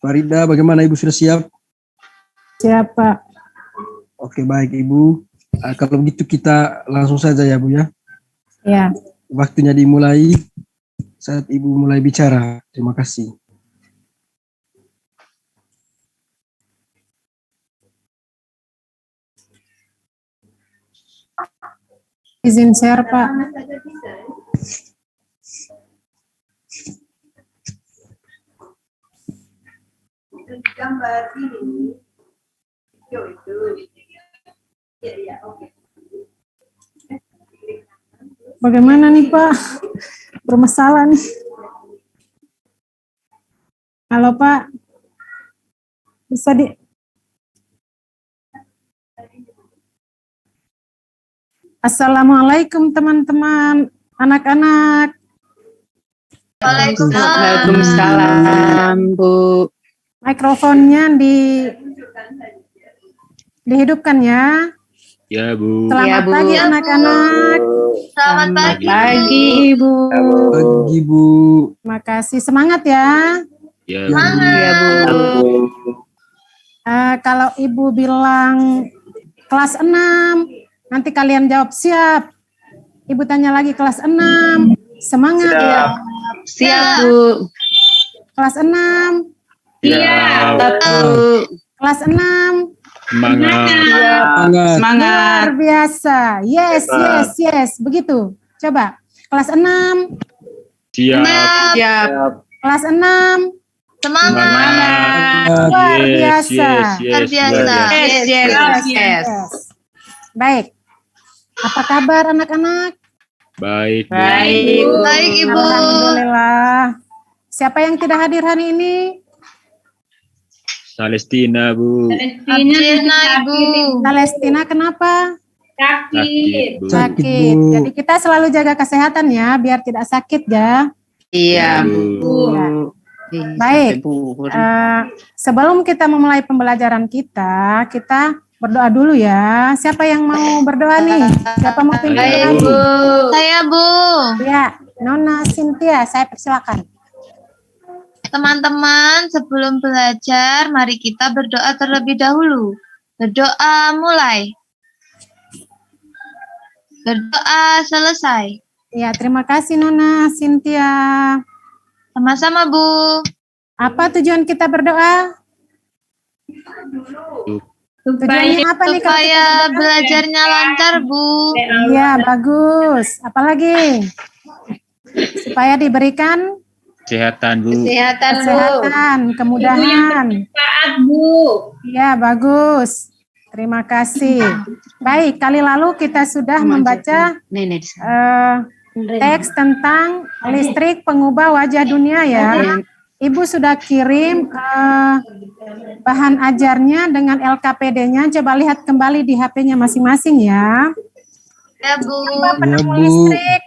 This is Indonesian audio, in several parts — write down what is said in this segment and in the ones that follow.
Farida, bagaimana Ibu sudah siap? Siap, Pak. Oke, baik Ibu. Kalau begitu kita langsung saja ya Bu ya. Ya. Waktunya dimulai saat Ibu mulai bicara. Terima kasih. Izin share, Pak. Gambar ini video itu ya oke. Bagaimana nih, Pak? Bermasalah nih. Halo, Pak. Bisa Assalamualaikum teman-teman, anak-anak. Waalaikumsalam, Bu. Mikrofonnya dihidupkan ya. Ya, Bu. Selamat pagi anak-anak. Selamat Pagi, Ibu. Pagi Bu. Terima kasih, semangat ya. Ya, Ya, Bu. Kalau Ibu bilang kelas 6, nanti kalian jawab siap. Ibu tanya lagi kelas 6, semangat ya. Siap, Bu. Kelas 6, Iya, Bu. kelas 6. Semangat. Semangat. Luar biasa. Yes. Begitu. Coba. Kelas 6. Siap. Siap. Kelas 6. Semangat. Luar biasa. Yes. Baik. Apa kabar anak-anak? Baik. Bu. Baik, Ibu. Alhamdulillah. Siapa yang tidak hadir hari ini? Palestina, Bu. Ibu. Palestina kenapa? Sakit, Bu. Sakit, Bu. Jadi kita selalu jaga kesehatan ya, biar tidak sakit ya. Iya, Bu. Bu. Baik. Sebelum kita memulai pembelajaran kita berdoa dulu ya. Siapa yang mau berdoa nih? Siapa mau pimpin Saya, lagi? Saya, Bu. Ya, Nona Cynthia, saya persilakan. Teman-teman, sebelum belajar, mari kita berdoa terlebih dahulu. Berdoa mulai. Berdoa selesai. Ya, terima kasih Nona Cynthia. Sama-sama, Bu. Apa tujuan kita berdoa? Tujuannya apa nih? Supaya belajarnya lancar, Bu. Iya, bagus. Apalagi? Supaya diberikan Kesehatan, Bu. kesehatan, kemudahan. Iya, bagus. Terima kasih. Baik, kali lalu kita sudah membaca teks tentang listrik pengubah wajah dunia ya. Ibu sudah kirim bahan ajarnya dengan LKPD-nya. Coba lihat kembali di HP-nya masing-masing ya. Ya, Bu. Siapa penemu listrik?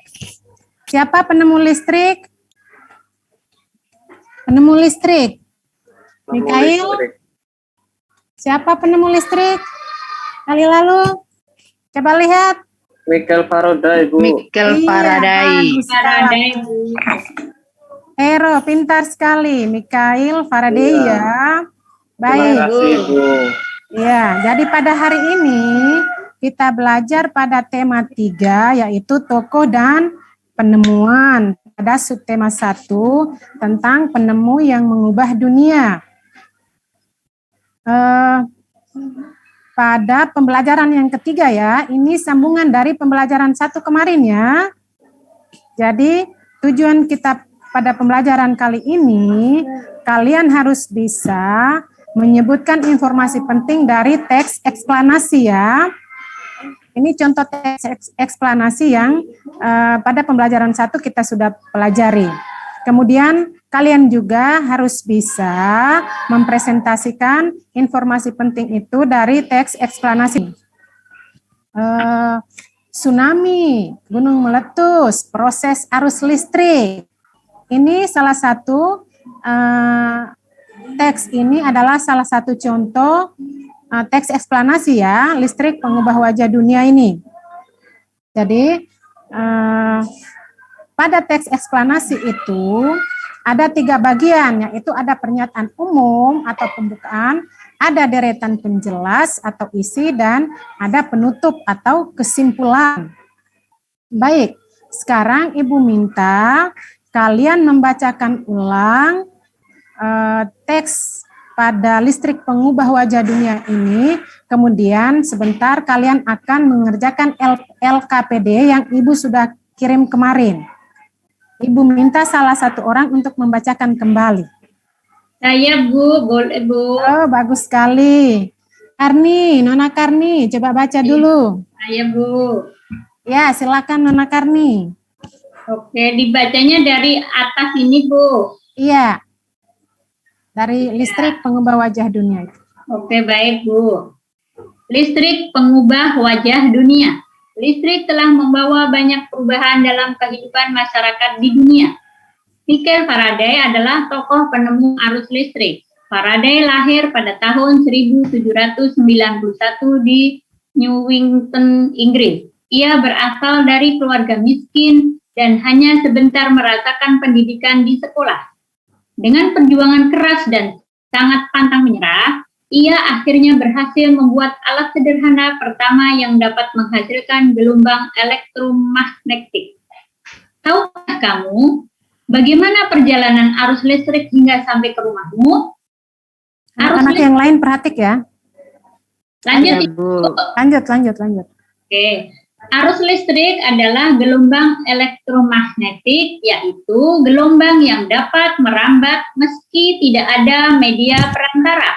Siapa penemu listrik? Penemu listrik. Mikail. Siapa penemu listrik? Kali lalu. Coba lihat. Michael Faraday, Bu. Michael Faraday. Hero, pintar sekali. Mikhail Faraday ya. Baik. Terima kasih, Bu. Ya, jadi pada hari ini kita belajar pada tema 3 yaitu tokoh dan penemuan. Pada subtema 1 tentang penemu yang mengubah dunia. Pada pembelajaran yang ketiga ya, ini sambungan dari pembelajaran 1 kemarin ya. Jadi tujuan kita pada pembelajaran kali ini, kalian harus bisa menyebutkan informasi penting dari teks eksplanasi ya. Ini contoh teks eksplanasi yang pada pembelajaran 1 kita sudah pelajari. Kemudian kalian juga harus bisa mempresentasikan informasi penting itu dari teks eksplanasi. Tsunami, gunung meletus, proses arus listrik. Ini salah satu teks ini adalah salah satu contoh teks eksplanasi ya, listrik pengubah wajah dunia ini. Jadi pada teks eksplanasi itu ada 3 bagian, yaitu ada pernyataan umum atau pembukaan, ada deretan penjelas atau isi, dan ada penutup atau kesimpulan. Baik, sekarang Ibu minta kalian membacakan ulang teks pada listrik pengubah wajah dunia ini, kemudian sebentar kalian akan mengerjakan LKPD yang Ibu sudah kirim kemarin. Ibu minta salah satu orang untuk membacakan kembali. Saya Bu, boleh Bu. Oh, bagus sekali. Karni, Nona Karni, coba baca dulu. Saya Bu. Ya, silakan Nona Karni. Oke, dibacanya dari atas ini Bu. Iya. Dari listrik pengubah wajah dunia. Oke, baik Bu. Listrik pengubah wajah dunia. Listrik telah membawa banyak perubahan dalam kehidupan masyarakat di dunia. Michael Faraday adalah tokoh penemu arus listrik. Faraday lahir pada tahun 1791 di Newington, Inggris. Ia berasal dari keluarga miskin dan hanya sebentar merasakan pendidikan di sekolah. Dengan perjuangan keras dan sangat pantang menyerah, ia akhirnya berhasil membuat alat sederhana pertama yang dapat menghasilkan gelombang elektromagnetik. Tahukah kamu bagaimana perjalanan arus listrik hingga sampai ke rumahmu? Anak-anak yang lain perhatik ya. Lanjut, Ya, Bu. Lanjut. Oke. Arus listrik adalah gelombang elektromagnetik, yaitu gelombang yang dapat merambat meski tidak ada media perantara.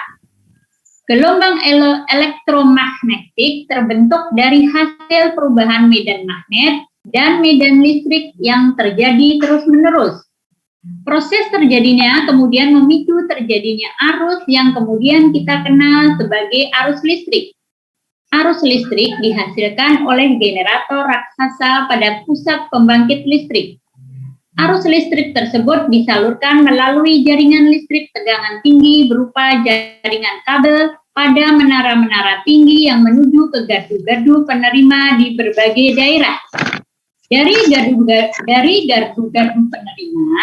Gelombang elektromagnetik terbentuk dari hasil perubahan medan magnet dan medan listrik yang terjadi terus-menerus. Proses terjadinya kemudian memicu terjadinya arus yang kemudian kita kenal sebagai arus listrik. Arus listrik dihasilkan oleh generator raksasa pada pusat pembangkit listrik. Arus listrik tersebut disalurkan melalui jaringan listrik tegangan tinggi berupa jaringan kabel pada menara-menara tinggi yang menuju ke gardu-gardu penerima di berbagai daerah. Dari gardu-gardu penerima,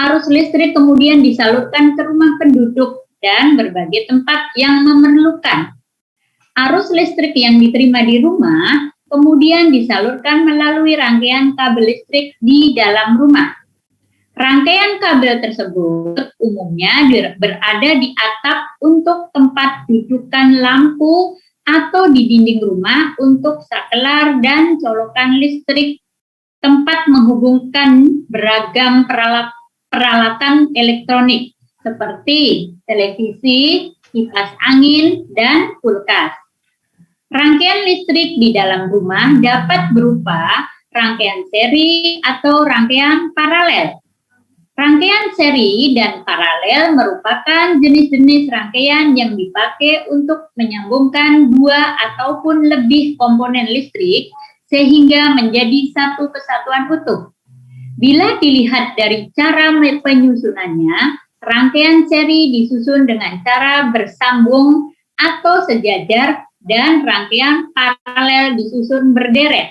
arus listrik kemudian disalurkan ke rumah penduduk dan berbagai tempat yang memerlukan. Arus listrik yang diterima di rumah kemudian disalurkan melalui rangkaian kabel listrik di dalam rumah. Rangkaian kabel tersebut umumnya berada di atap untuk tempat dudukan lampu atau di dinding rumah untuk saklar dan colokan listrik, tempat menghubungkan beragam peralatan elektronik seperti televisi, kipas angin, dan kulkas. Rangkaian listrik di dalam rumah dapat berupa rangkaian seri atau rangkaian paralel. Rangkaian seri dan paralel merupakan jenis-jenis rangkaian yang dipakai untuk menyambungkan 2 ataupun lebih komponen listrik sehingga menjadi satu kesatuan utuh. Bila dilihat dari cara penyusunannya, rangkaian seri disusun dengan cara bersambung atau sejajar dan rangkaian paralel disusun berderet.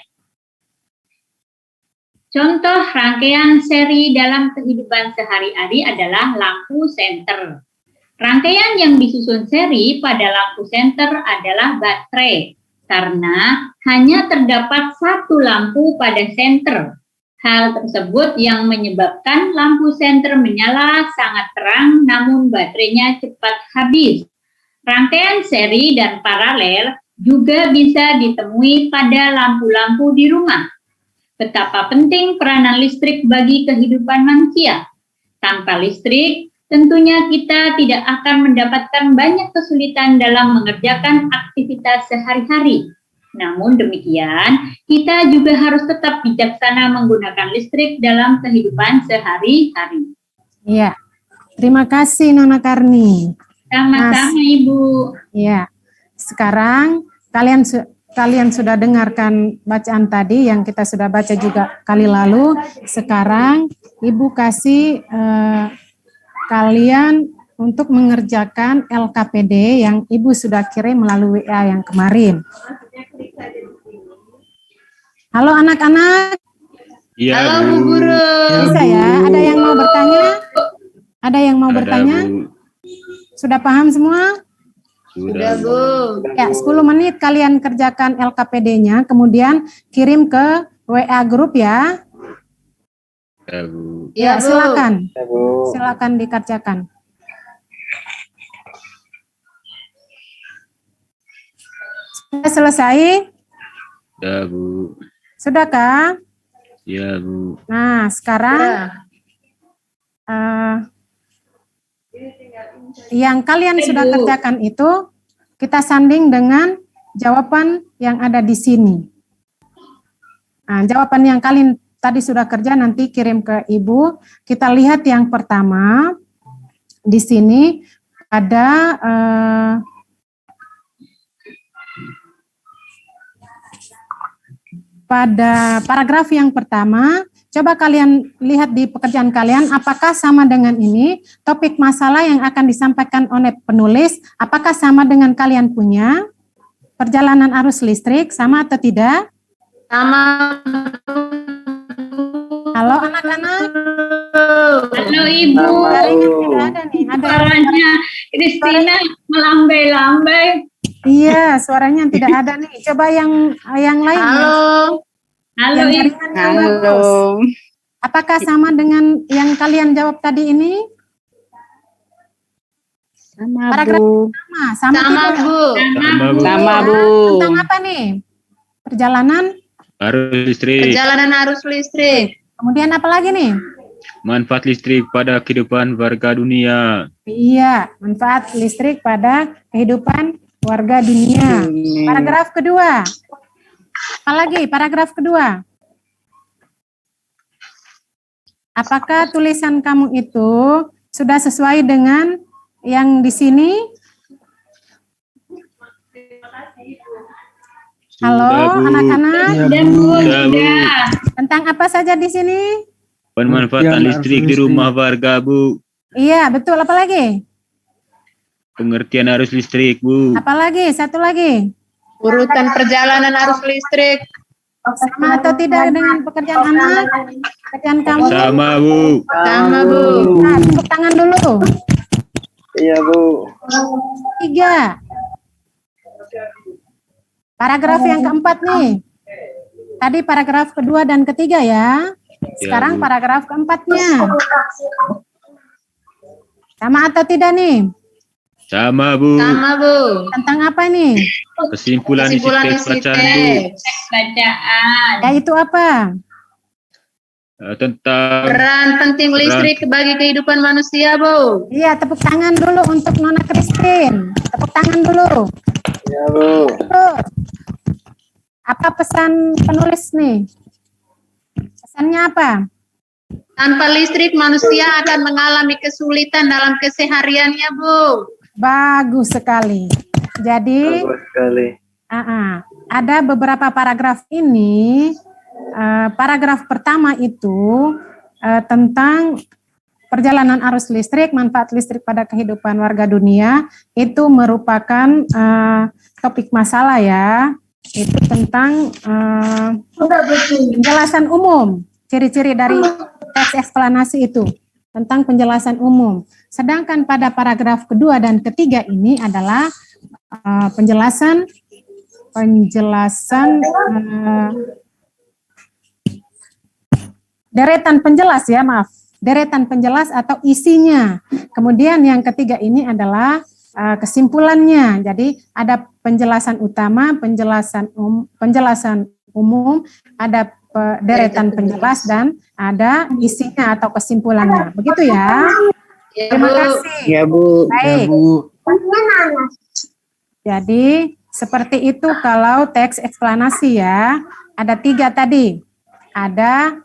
Contoh rangkaian seri dalam kehidupan sehari-hari adalah lampu senter. Rangkaian yang disusun seri pada lampu senter adalah baterai, karena hanya terdapat satu lampu pada senter. Hal tersebut yang menyebabkan lampu senter menyala sangat terang, namun baterainya cepat habis. Rangkaian seri dan paralel juga bisa ditemui pada lampu-lampu di rumah. Betapa penting peranan listrik bagi kehidupan manusia. Tanpa listrik, tentunya kita tidak akan mendapatkan banyak kesulitan dalam mengerjakan aktivitas sehari-hari. Namun demikian, kita juga harus tetap bijaksana menggunakan listrik dalam kehidupan sehari-hari. Iya. Terima kasih Nona Karni. Sama-sama Ibu. Ya, sekarang kalian sudah dengarkan bacaan tadi yang kita sudah baca juga kali lalu. Sekarang Ibu kasih kalian untuk mengerjakan LKPD yang Ibu sudah kirim melalui WA yang kemarin. Halo anak-anak. Iya, Halo Bu. Bu Guru. Bisa ya? Ada yang mau bertanya? Ada yang mau Ada, bertanya? Bu. Sudah paham semua? Sudah, Bu. Ya, 10 menit kalian kerjakan LKPD-nya, kemudian kirim ke WA grup ya. Ya, Bu. Ya, silakan. Ya, Bu. Silakan dikerjakan. Sudah selesai? Ya, Bu. Sudahkah? Ya, Bu. Nah, sekarang yang kalian sudah kerjakan itu kita sanding dengan jawaban yang ada di sini. Nah, jawaban yang kalian tadi sudah kerja nanti kirim ke Ibu. Kita lihat yang pertama. Di sini ada pada paragraf yang pertama, coba kalian lihat di pekerjaan kalian, apakah sama dengan ini, topik masalah yang akan disampaikan oleh penulis, apakah sama dengan kalian punya, perjalanan arus listrik, sama atau tidak? Sama. Halo anak-anak, Halo Ibu, suaranya tidak ada nih, ada suaranya Kristina melambai-lambai. iya, suaranya tidak ada nih, coba yang lain. Halo. Halo Yang Ibu, jaringan yang bagus. Apakah sama dengan yang kalian jawab tadi ini? Sama, Paragraf Bu. Sama Sama, tidak? Bu. Sama, Bu. Sama, Ya, Bu. tentang apa nih? Perjalanan, Arus listrik. Perjalanan arus listrik. kemudian apa lagi nih? Manfaat listrik pada kehidupan warga dunia. Iya, manfaat listrik pada kehidupan warga dunia. Paragraf kedua. Apa lagi? Paragraf kedua. Apakah tulisan kamu itu sudah sesuai dengan yang di sini? Halo, Sudah, Bu. anak-anak. Ya, sudah Bu. Bu, Sudah, Bu. sudah. Tentang apa saja di sini? Pemanfaatan Pengertian listrik arus di listrik. rumah warga, Bu. Iya, betul. Apa lagi? Pengertian arus listrik, Bu. Apa lagi? Satu lagi. Urutan perjalanan arus listrik. Sama atau tidak dengan pekerjaan anak? Pekerjaan kamu? Sama, Bu. Sama, Bu. Nah, tepuk tangan dulu. Iya, Bu. 3. Paragraf yang keempat nih. Tadi paragraf kedua dan ketiga ya. Sekarang Bu. paragraf keempatnya. Sama atau tidak nih? Sama, Bu. Sama, Bu. Tentang apa nih? Kesimpulan isi Kesimpulan teks isi bacaan, Bu. teks. Bacaan. Yaitu apa? Tentang Peran penting listrik bagi kehidupan manusia, Bu. Iya, tepuk tangan dulu untuk Nona Christine. Tepuk tangan dulu. Iya, Bu. Tuh. Apa pesan penulis nih? Pesannya apa? Tanpa listrik, manusia akan mengalami kesulitan dalam kesehariannya, Bu. Bagus sekali. Jadi, Bagus sekali. ada beberapa paragraf ini. Paragraf pertama itu tentang perjalanan arus listrik, manfaat listrik pada kehidupan warga dunia. Itu merupakan topik masalah ya. Itu tentang penjelasan umum, ciri-ciri dari teks eksplanasi itu tentang penjelasan umum. Sedangkan pada paragraf kedua dan ketiga ini adalah penjelasan deretan penjelas ya, maaf. Deretan penjelas atau isinya. Kemudian yang ketiga ini adalah kesimpulannya. Jadi ada penjelasan utama, penjelasan umum, ada deretan penjelas dan ada isinya atau kesimpulannya. Begitu ya. Ya, Terima Bu. kasih. Ya, Bu. Ya, Baik. Bu. Jadi seperti itu kalau teks eksplanasi ya. Ada 3 tadi. Ada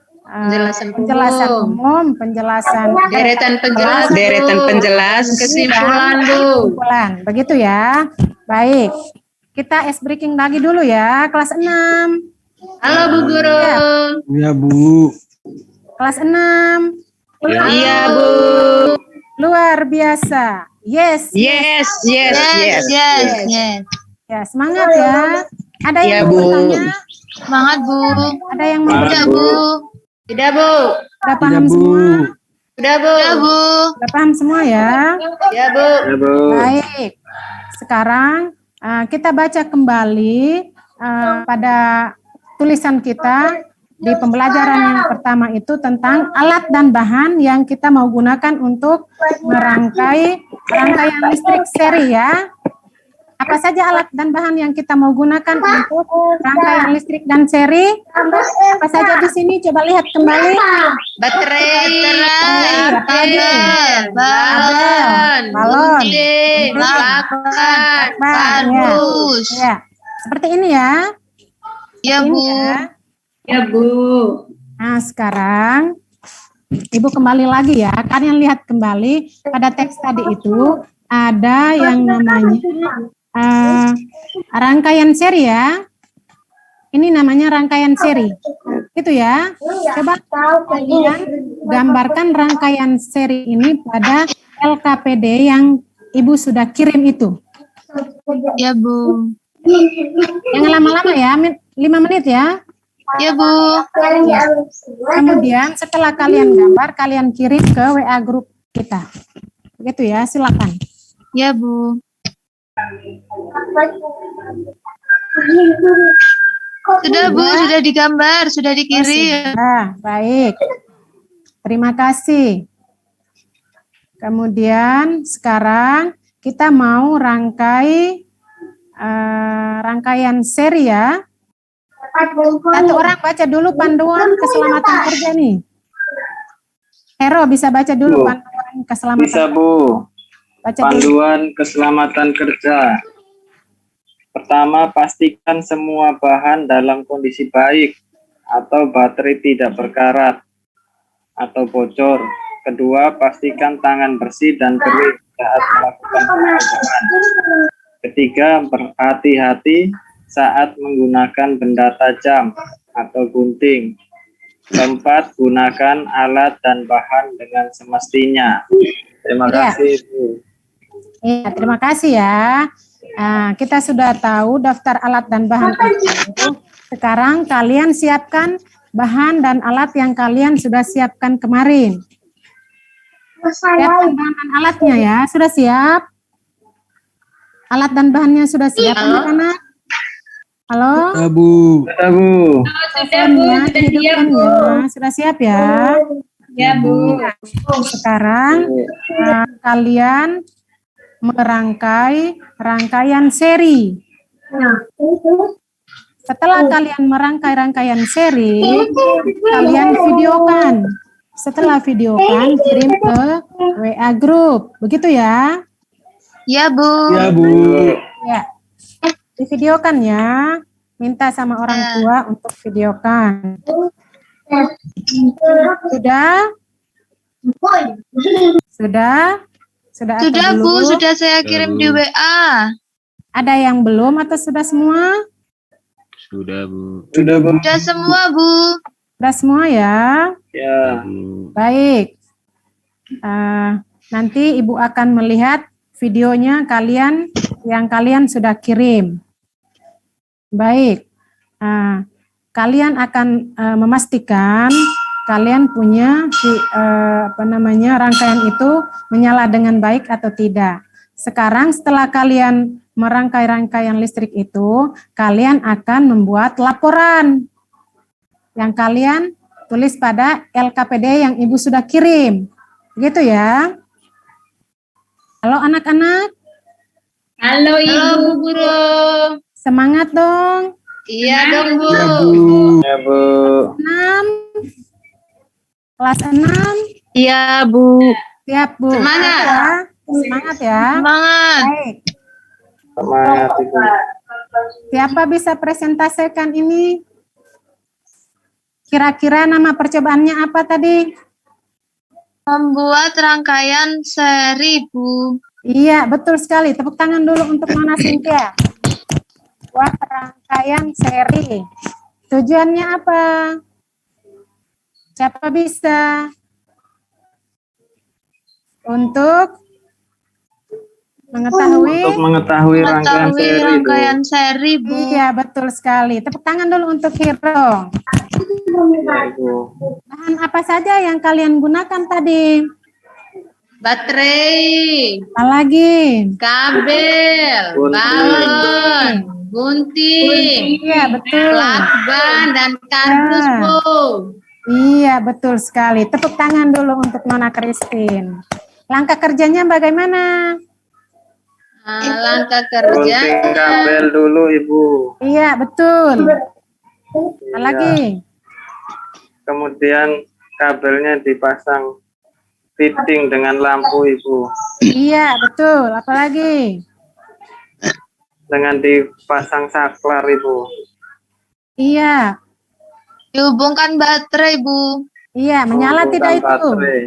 penjelasan umum, penjelasan Deretan penjelas, deretan penjelas, kesimpulan, Bu. kesimpulan. Begitu ya. Baik. Kita ice breaking lagi dulu ya. Kelas 6. Halo, Bu Guru. Ya, Bu. Kelas 6. Ya. Iya, Bu. Luar biasa. Yes. Yes, yes, yes. Yes. Ya, semangat ya. Ada Iya, yang Bu. mau bertanya? Semangat, Bu. Ada yang mau Tidak, bertanya? Bu. Tidak, Bu. Sudah Tidak, paham Bu. semua? Sudah, Bu. Sudah, Bu. Sudah paham semua ya? Ya, Bu. Ya, Bu. Baik. Sekarang kita baca kembali pada tulisan kita di pembelajaran yang pertama itu tentang alat dan bahan yang kita mau gunakan untuk merangkai rangkaian listrik seri ya. Apa saja alat dan bahan yang kita mau gunakan untuk rangkaian listrik dan seri? Apa saja di sini? Coba lihat kembali. Baterai, Kabel, balon, Balon, gunting, lakban, kardus. Ya, seperti ini ya. Ya, Ini Bu. ya. Ya, Bu. Nah, sekarang Ibu kembali lagi ya. Kalian lihat kembali pada teks tadi itu ada yang namanya rangkaian seri ya. Ini namanya rangkaian seri. Gitu ya. Coba kalian gambarkan rangkaian seri ini pada LKPD yang Ibu sudah kirim itu. Ya, Bu. Jangan lama-lama ya, 5 menit ya. Ya, Bu. Kemudian setelah kalian gambar, kalian kirim ke WA grup kita. Begitu ya, silakan. Ya, Bu. Sudah, Bu. Sudah digambar, sudah dikirim. Nah, baik. Terima kasih. Kemudian sekarang kita mau rangkaian seri ya. Satu orang baca dulu panduan keselamatan kerja nih. Hero bisa baca dulu Bu. panduan keselamatan. Bisa, Bu. Baca dulu. Panduan keselamatan kerja. Pertama, pastikan semua bahan dalam kondisi baik atau baterai tidak berkarat atau bocor. Kedua, pastikan tangan bersih dan kering saat melakukan pekerjaan. Ketiga, berhati-hati saat menggunakan benda tajam atau gunting. Keempat, gunakan alat dan bahan dengan semestinya. Terima Iya. kasih, Bu. Iya, terima kasih ya. Nah, kita sudah tahu daftar alat dan bahan itu. Sekarang kalian siapkan bahan dan alat yang kalian sudah siapkan kemarin. Siapkan bahan dan alatnya ya. Sudah siap? Alat dan bahannya sudah siap, anak-anak? Halo? Ya, Bu. Ya, Bu. Sudah, Bu. Teleponnya Sudah siap, dihidupkan Bu. ya. Sudah siap ya? Ya, Bu. Sekarang kalian merangkai rangkaian seri. Setelah kalian merangkai rangkaian seri, kalian videokan. Setelah videokan, kirim ke WA grup. Begitu ya? Ya, Bu. Ya, Bu. Ya. Divideokan ya. Minta sama orang tua untuk videokan. Sudah? Sudah? Sudah atau Sudah, Bu. belum? Sudah saya kirim di WA. Ada yang belum atau sudah semua? Sudah, Bu. Sudah, Bu. Sudah semua, Bu. Sudah semua ya? Ya. Bu. Baik. Nanti Ibu akan melihat videonya yang kalian sudah kirim. Baik. Kalian akan memastikan kalian punya rangkaian itu menyala dengan baik atau tidak. Sekarang setelah kalian merangkai rangkaian listrik itu, kalian akan membuat laporan yang kalian tulis pada LKPD yang Ibu sudah kirim. Begitu ya. Halo anak-anak, Halo, Ibu. Halo, Bu Guru. semangat dong. Iya dong, Bu. Ya, Bu. Ya, Bu. 6, kelas 6, Iya, Bu. siap Bu. Semangat. Ya. Semangat ya. Semangat. Baik. Semangat, Ibu. Siapa bisa presentasikan ini? Kira-kira nama percobaannya apa tadi? Membuat rangkaian seri, Bu. Iya, betul sekali. Tepuk tangan dulu untuk Nona Cynthia. Buat rangkaian seri. Tujuannya apa? Siapa bisa? Untuk mengetahui? Untuk mengetahui rangkaian Mengetahui seri, Bu. rangkaian seri, Bu. Iya, betul sekali. Tepuk tangan dulu untuk Hero. Ya, Ibu. Bahan apa saja yang kalian gunakan tadi? Baterai, Apalagi? kabel, Gunting. balon, gunting, Iya, betul. lakban, dan kardus, Ya. Bu. Iya, betul sekali. Tepuk tangan dulu untuk Nona Christine. Langkah kerjanya bagaimana? Langkah Gunting kerja. kabel dulu, Ibu. Iya, betul. Iya. Apalagi? Kemudian kabelnya dipasang fitting dengan lampu, Ibu. Iya, betul. Apalagi? Dengan dipasang saklar, Ibu. Iya. Dihubungkan baterai, Bu. Iya, menyala Hubungkan tidak itu? baterai.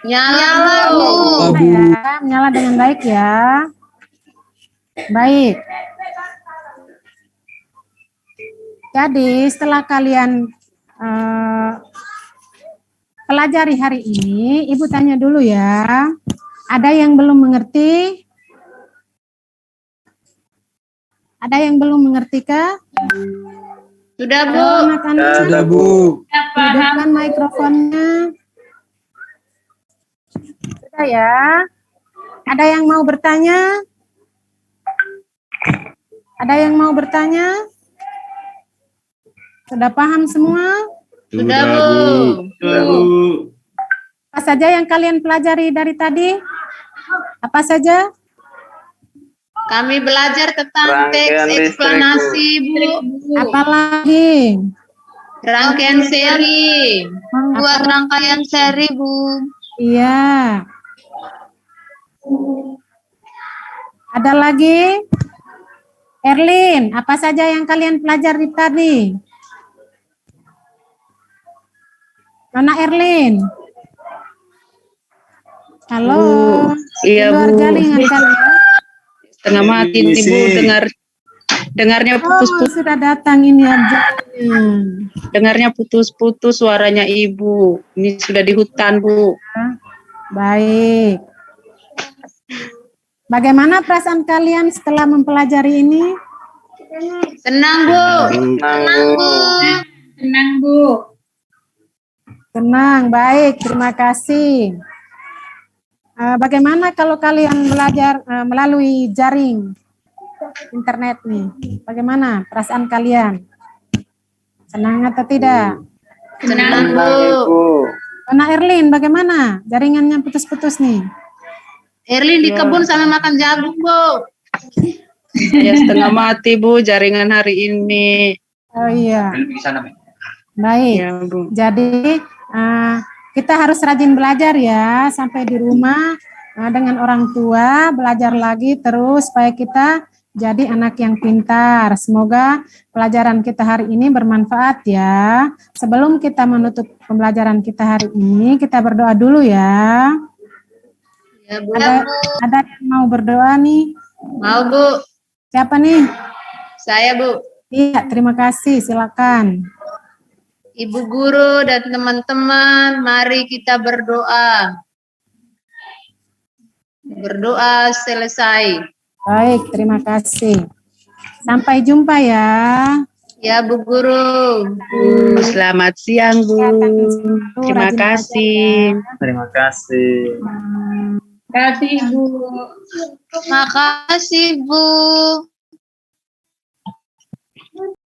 Nyala, Bu. Ya, menyala dengan baik ya. Baik. Jadi setelah kalian pelajari hari ini, Ibu tanya dulu ya. Ada yang belum mengerti? Ada yang belum mengerti kah? Sudah, Bu. Anak-anak, Sudah, Bu. hidupkan mikrofonnya. Sudah ya. Ada yang mau bertanya? Ada yang mau bertanya? Sudah paham semua? Sudah, Bu. Sudah, Bu. Apa saja yang kalian pelajari dari tadi? Apa saja? Kami belajar tentang Rangkaian teks listrik, eksplanasi, Bu. Apalagi? Rangkaian seri. Buat rangkaian seri, Bu. Iya. Ada lagi? Erlin, apa saja yang kalian pelajari tadi? Nona Erlin. Halo. Iya, Di luar Bu. jaringan kali ya. Setengah mati nih, Bu. Dengarnya Oh, putus-putus. sudah datang ini aja. Dengarnya putus-putus suaranya Ibu. Ini sudah di hutan, Bu. Baik. Bagaimana perasaan kalian setelah mempelajari ini? Senang, Bu. Senang, Bu. Senang, Bu. Tenang, baik, terima kasih. Bagaimana kalau kalian belajar melalui jaring internet nih? Bagaimana perasaan kalian? Senang atau tidak? Senang, Bu. Senang, Ibu. Nona Erlin, bagaimana? Jaringannya putus-putus nih. Erlin di kebun sambil makan jagung, Bu. Ya, setengah mati, Bu, jaringan hari ini. Oh iya. Baik. Ya, Bu. Jadi kita harus rajin belajar ya, sampai di rumah dengan orang tua, belajar lagi terus supaya kita jadi anak yang pintar. Semoga pelajaran kita hari ini bermanfaat ya. Sebelum kita menutup pembelajaran kita hari ini, kita berdoa dulu ya. Ya, Bu. Ada yang mau berdoa nih? Mau, Bu. Siapa nih? Saya, Bu. Iya, terima kasih. Silakan. Ibu guru dan teman-teman, mari kita berdoa. Berdoa selesai. Baik, terima kasih. Sampai jumpa ya. Ya, Bu Guru. Bu, selamat siang, Bu. Terima Rajin kasih. Terima kasih. Kasih, Bu. Makasih, Bu.